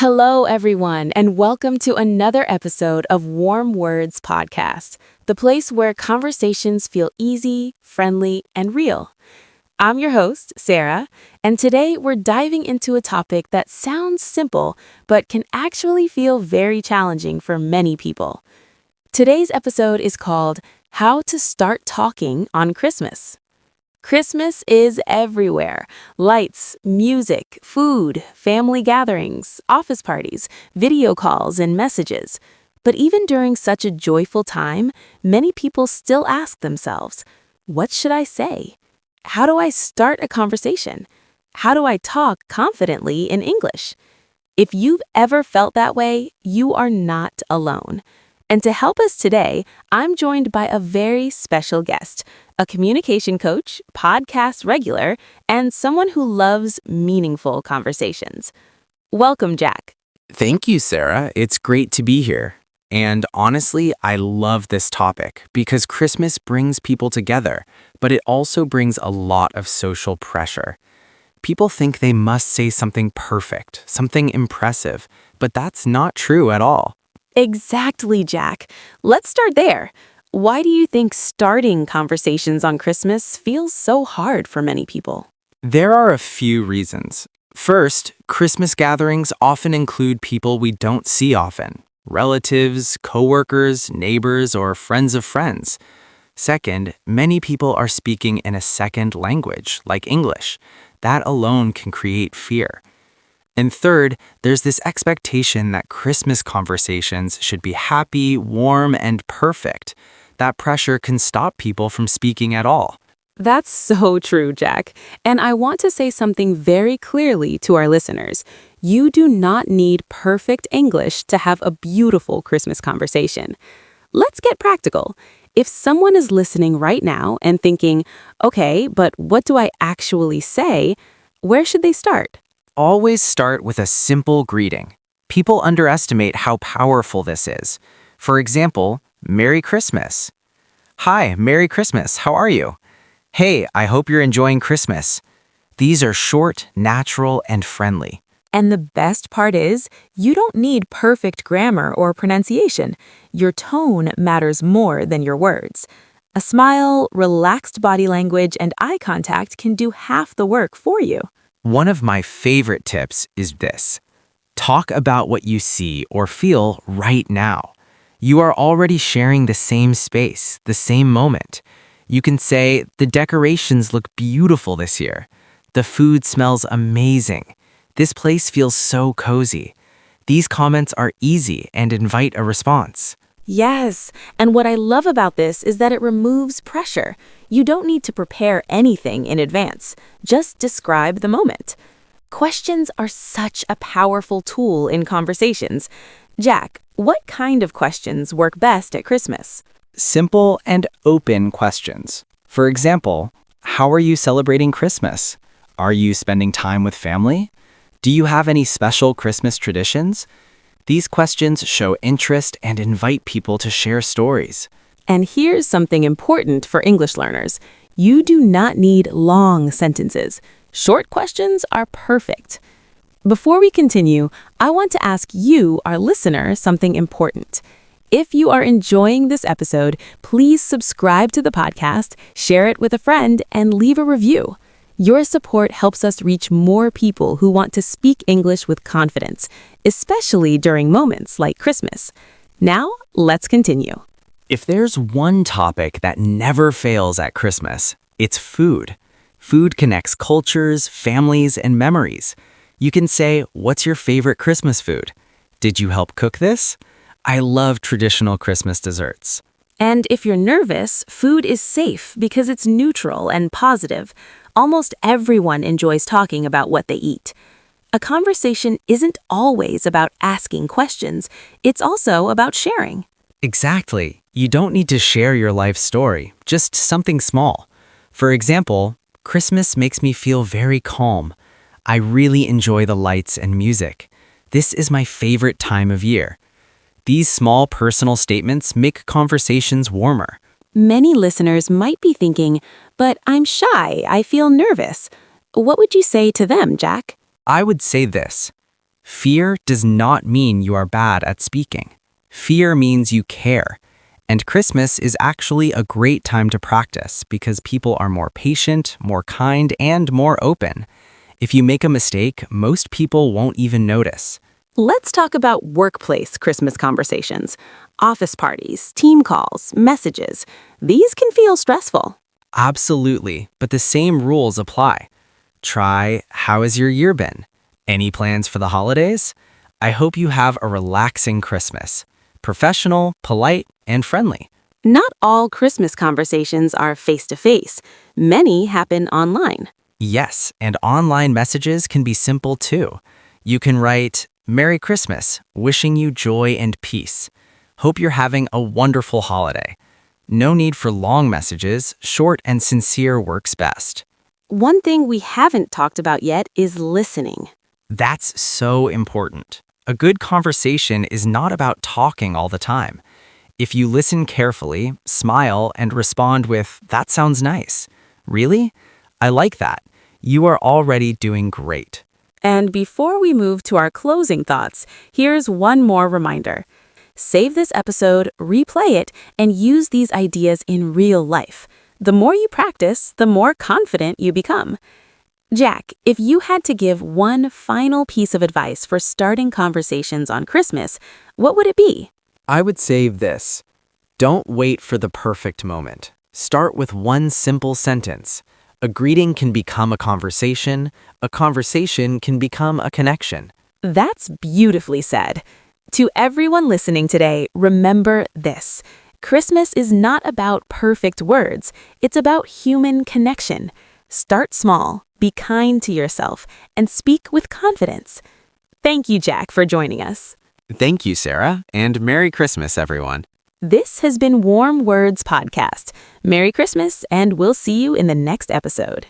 Hello, everyone, and welcome to another episode of Warm Words Podcast, the place where conversations feel easy, friendly, and real. I'm your host, Sarah, and today we're diving into a topic that sounds simple, but can actually feel very challenging for many people. Today's episode is called How to Start Talking on Christmas. Christmas is everywhere. Lights, music, food, family gatherings, office parties, video calls, and messages. But even during such a joyful time, many people still ask themselves, what should I say? How do I start a conversation? How do I talk confidently in English? If you've ever felt that way, you are not alone. And to help us today, I'm joined by a very special guest, a communication coach, podcast regular, and someone who loves meaningful conversations. Welcome, Jack. Thank you, Sarah. It's great to be here. And honestly, I love this topic because Christmas brings people together, but it also brings a lot of social pressure. People think they must say something perfect, something impressive, but that's not true at all. Exactly, Jack. Let's start there. Why do you think starting conversations on Christmas feels so hard for many people? There are a few reasons. First, Christmas gatherings often include people we don't see often, relatives, coworkers, neighbors, or friends of friends. Second, many people are speaking in a second language, like English. That alone can create fear. And third, there's this expectation that Christmas conversations should be happy, warm, and perfect. That pressure can stop people from speaking at all. That's so true, Jack. And I want to say something very clearly to our listeners. You do not need perfect English to have a beautiful Christmas conversation. Let's get practical. If someone is listening right now and thinking, okay, but what do I actually say? Where should they start? Always start with a simple greeting. People underestimate how powerful this is. For example, Merry Christmas. Hi, Merry Christmas. How are you? Hey, I hope you're enjoying Christmas. These are short, natural, and friendly. And the best part is, you don't need perfect grammar or pronunciation. Your tone matters more than your words. A smile, relaxed body language, and eye contact can do half the work for you. One of my favorite tips is this. Talk about what you see or feel right now. You are already sharing the same space, the same moment. You can say, the decorations look beautiful this year. The food smells amazing. This place feels so cozy. These comments are easy and invite a response. Yes, and what I love about this is that it removes pressure. You don't need to prepare anything in advance. Just describe the moment. Questions are such a powerful tool in conversations. Jack, what kind of questions work best at Christmas? Simple and open questions. For example, how are you celebrating Christmas? Are you spending time with family? Do you have any special Christmas traditions? These questions show interest and invite people to share stories. And here's something important for English learners. You do not need long sentences. Short questions are perfect. Before we continue, I want to ask you, our listener, something important. If you are enjoying this episode, please subscribe to the podcast, share it with a friend, and leave a review. Your support helps us reach more people who want to speak English with confidence, especially during moments like Christmas. Now, let's continue. If there's one topic that never fails at Christmas, it's food. Food connects cultures, families, and memories. You can say, what's your favorite Christmas food? Did you help cook this? I love traditional Christmas desserts. And if you're nervous, food is safe because it's neutral and positive. Almost everyone enjoys talking about what they eat. A conversation isn't always about asking questions. It's also about sharing. Exactly. You don't need to share your life story, just something small. For example, Christmas makes me feel very calm. I really enjoy the lights and music. This is my favorite time of year. These small personal statements make conversations warmer. Many listeners might be thinking, but I'm shy, I feel nervous. What would you say to them, Jack? I would say this. Fear does not mean you are bad at speaking. Fear means you care. And Christmas is actually a great time to practice because people are more patient, more kind, and more open. If you make a mistake, most people won't even notice. Let's talk about workplace Christmas conversations. Office parties, team calls, messages. These can feel stressful. Absolutely, but the same rules apply. Try, how has your year been? Any plans for the holidays? I hope you have a relaxing Christmas. Professional, polite, and friendly. Not all Christmas conversations are face-to-face. Many happen online. Yes, and online messages can be simple too. You can write, Merry Christmas, wishing you joy and peace. Hope you're having a wonderful holiday. No need for long messages, short and sincere works best. One thing we haven't talked about yet is listening. That's so important. A good conversation is not about talking all the time. If you listen carefully, smile, and respond with, that sounds nice. Really? I like that. You are already doing great. And before we move to our closing thoughts, here's one more reminder. Save this episode, replay it, and use these ideas in real life. The more you practice, the more confident you become. Jack, if you had to give one final piece of advice for starting conversations on Christmas, what would it be? I would say this. Don't wait for the perfect moment. Start with one simple sentence. A greeting can become a conversation can become a connection. That's beautifully said. To everyone listening today, remember this. Christmas is not about perfect words. It's about human connection. Start small, be kind to yourself, and speak with confidence. Thank you, Jack, for joining us. Thank you, Sarah, and Merry Christmas, everyone. This has been Warm Words Podcast. Merry Christmas, and we'll see you in the next episode.